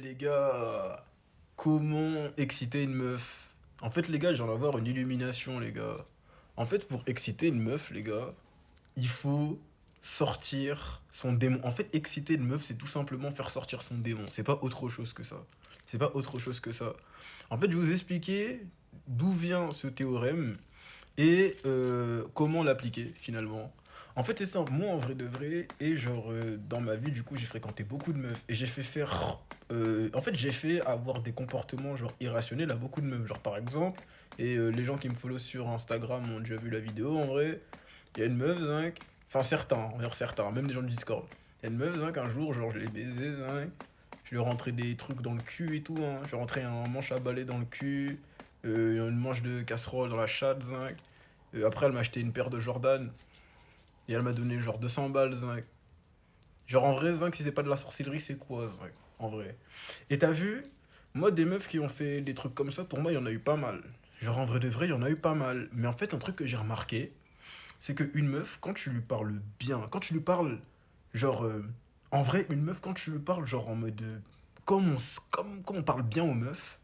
Les gars, comment exciter une meuf? En fait, les gars, j'en ai avoir une illumination, les gars. En fait, pour exciter une meuf, les gars, il faut sortir son démon. En fait, exciter une meuf, c'est tout simplement faire sortir son démon. C'est pas autre chose que ça. C'est pas autre chose que ça. En fait, je vais vous expliquer d'où vient ce théorème et comment l'appliquer finalement. En fait, c'est simple, moi en vrai de vrai, et genre dans ma vie, du coup, j'ai fréquenté beaucoup de meufs et j'ai fait faire. En fait, j'ai fait avoir des comportements genre irrationnels à beaucoup de meufs. Genre par exemple, et les gens qui me follow sur Instagram ont déjà vu la vidéo en vrai. Il y a une meuf, zinc, enfin certains, on va dire certains, même des gens du Discord. Il y a une meuf, zinc, un jour, genre je l'ai baisé, zinc. Je lui ai rentré des trucs dans le cul et tout, hein. Je lui ai rentré un manche à balai dans le cul, une manche de casserole dans la chatte, zinc. Après, elle m'a acheté une paire de Jordan et elle m'a donné genre 200 balles, zinc. Genre en vrai, zinc, si c'est pas de la sorcellerie, c'est quoi, zinc? En vrai. Et t'as vu, moi, des meufs qui ont fait des trucs comme ça, pour moi, il y en a eu pas mal. Genre en vrai de vrai, il y en a eu pas mal. Mais en fait, un truc que j'ai remarqué, c'est qu'une meuf, quand tu lui parles bien, quand tu lui parles, genre, en vrai, une meuf, quand tu lui parles, genre en mode, comme on parle bien aux meufs,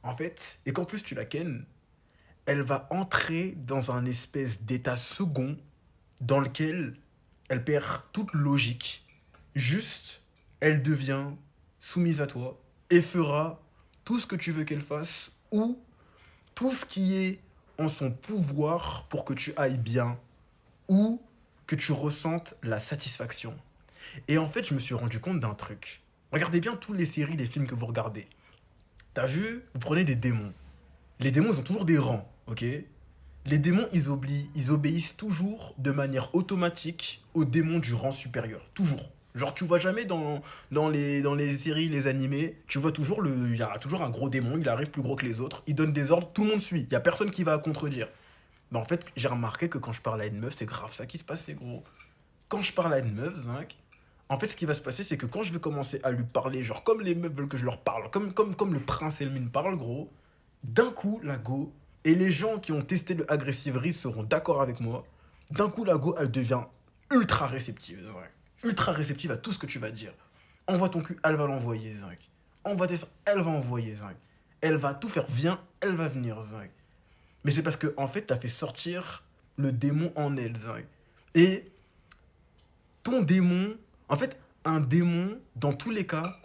en fait, et qu'en plus tu la ken, elle va entrer dans un espèce d'état second dans lequel elle perd toute logique. Juste, elle devient soumise à toi et fera tout ce que tu veux qu'elle fasse ou tout ce qui est en son pouvoir pour que tu ailles bien ou que tu ressentes la satisfaction. Et en fait, je me suis rendu compte d'un truc. Regardez bien toutes les séries, les films que vous regardez. T'as vu, vous prenez des démons. Les démons, ils ont toujours des rangs, ok? Les démons, ils obéissent toujours de manière automatique aux démons du rang supérieur. Toujours. Genre, tu vois jamais dans les séries, les animés, tu vois toujours, il y a toujours un gros démon, il arrive plus gros que les autres, il donne des ordres, tout le monde suit, il y a personne qui va contredire. Mais en fait, j'ai remarqué que quand je parle à une meuf, c'est grave ça qui se passe, c'est gros. Quand je parle à une meuf, zinc, en fait, ce qui va se passer, c'est que quand je vais commencer à lui parler, genre comme les meufs veulent que je leur parle, comme le prince Elmine parle, gros, d'un coup, la go, et les gens qui ont testé le Aggressive Read seront d'accord avec moi, d'un coup, la go, elle devient ultra réceptive, zinc. Ultra réceptive à tout ce que tu vas dire. Envoie ton cul, elle va l'envoyer, zinc. Envoie tes seins, elle va envoyer, zinc. Elle va tout faire, viens, elle va venir, zinc. Mais c'est parce que, en fait, t'as fait sortir le démon en elle, zinc. Et ton démon, en fait, un démon, dans tous les cas,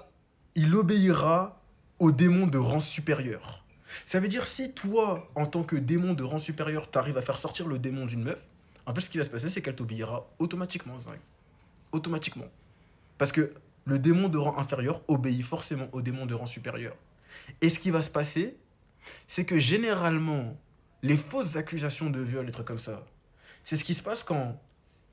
il obéira au démon de rang supérieur. Ça veut dire si toi, en tant que démon de rang supérieur, t'arrives à faire sortir le démon d'une meuf, en fait, ce qui va se passer, c'est qu'elle t'obéira automatiquement, Zinc. Automatiquement. Parce que le démon de rang inférieur obéit forcément au démon de rang supérieur. Et ce qui va se passer, c'est que généralement, les fausses accusations de viol, des trucs comme ça, c'est ce qui se passe quand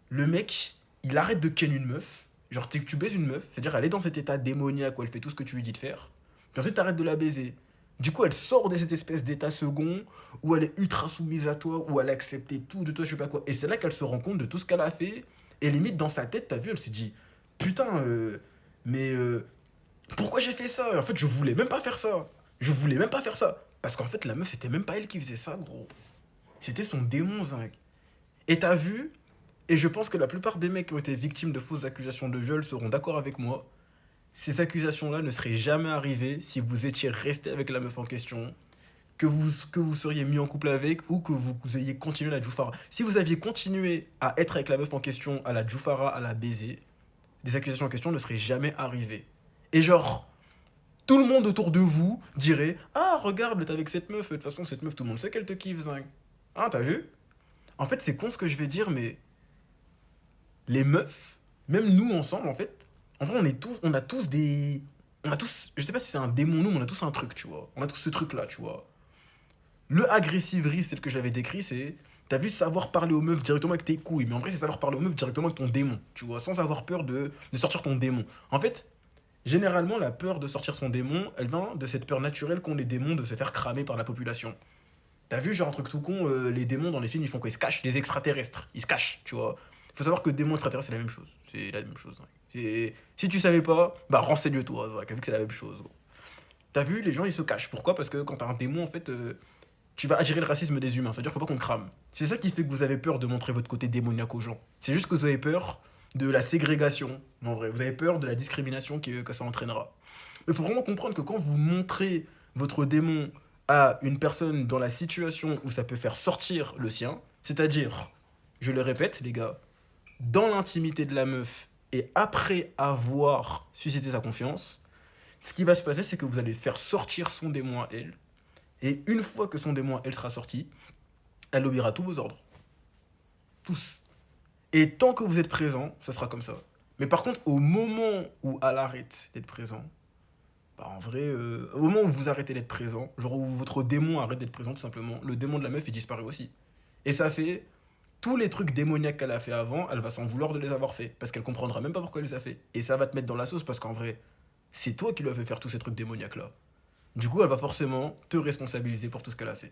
le mec, il arrête de ken une meuf. Genre, tu baises une meuf, c'est-à-dire elle est dans cet état démoniaque où elle fait tout ce que tu lui dis de faire. Puis ensuite, t'arrêtes de la baiser. Du coup, elle sort de cette espèce d'état second où elle est ultra soumise à toi, où elle a accepté tout de toi, je sais pas quoi. Et c'est là qu'elle se rend compte de tout ce qu'elle a fait. Et limite, dans sa tête, t'as vu, elle se dit putain, mais pourquoi j'ai fait ça? En fait, je voulais même pas faire ça. Je voulais même pas faire ça. Parce qu'en fait, la meuf, c'était même pas elle qui faisait ça, gros. C'était son démon, zinc. Et t'as vu, et je pense que la plupart des mecs qui ont été victimes de fausses accusations de viol seront d'accord avec moi. Ces accusations-là ne seraient jamais arrivées si vous étiez resté avec la meuf en question, que vous seriez mis en couple avec ou que vous ayez continué la Djoufara. Si vous aviez continué à être avec la meuf en question, à la Djoufara, à la baiser, des accusations en question ne seraient jamais arrivées. Et genre, tout le monde autour de vous dirait ah, regarde, t'es avec cette meuf, de toute façon, cette meuf, tout le monde sait qu'elle te kiffe, zinc. Ah, t'as vu? En fait, c'est con ce que je vais dire, mais les meufs, même nous ensemble, en vrai, on a tous des. On a tous, je sais pas si c'est un démon, nous, mais on a tous un truc, tu vois. On a tous ce truc-là, tu vois. Le agressiverie, c'est le que j'avais décrit, c'est. T'as vu savoir parler aux meufs directement avec tes couilles, mais en vrai, c'est savoir parler aux meufs directement avec ton démon, tu vois, sans avoir peur de sortir ton démon. En fait, généralement, la peur de sortir son démon, elle vient de cette peur naturelle qu'ont les démons de se faire cramer par la population. T'as vu, genre, un truc tout con, les démons dans les films, ils font quoi? Ils se cachent, les extraterrestres, ils se cachent, tu vois. Faut savoir que démon extraterrestre, c'est la même chose. C'est la même chose. Si tu savais pas, bah renseigne-toi, Zach, vu que c'est la même chose. Gros. T'as vu, les gens, ils se cachent. Pourquoi? Parce que quand t'as un démon, en fait, tu vas attirer le racisme des humains. C'est-à-dire qu'il faut pas qu'on te crame. C'est ça qui fait que vous avez peur de montrer votre côté démoniaque aux gens. C'est juste que vous avez peur de la ségrégation. En vrai, vous avez peur de la discrimination que ça entraînera. Mais il faut vraiment comprendre que quand vous montrez votre démon à une personne dans la situation où ça peut faire sortir le sien, c'est-à-dire, je le répète, les gars, dans l'intimité de la meuf et après avoir suscité sa confiance, ce qui va se passer, c'est que vous allez faire sortir son démon à elle. Et une fois que son démon à elle sera sorti, elle obéira à tous vos ordres. Tous. Et tant que vous êtes présent, ça sera comme ça. Mais par contre, au moment où elle arrête d'être présent, bah en vrai, au moment où vous arrêtez d'être présent, genre où votre démon arrête d'être présent tout simplement, le démon de la meuf il disparaît aussi. Et ça fait tous les trucs démoniaques qu'elle a fait avant, elle va s'en vouloir de les avoir fait parce qu'elle comprendra même pas pourquoi elle les a fait. Et ça va te mettre dans la sauce parce qu'en vrai, c'est toi qui lui as fait faire tous ces trucs démoniaques là. Du coup, elle va forcément te responsabiliser pour tout ce qu'elle a fait.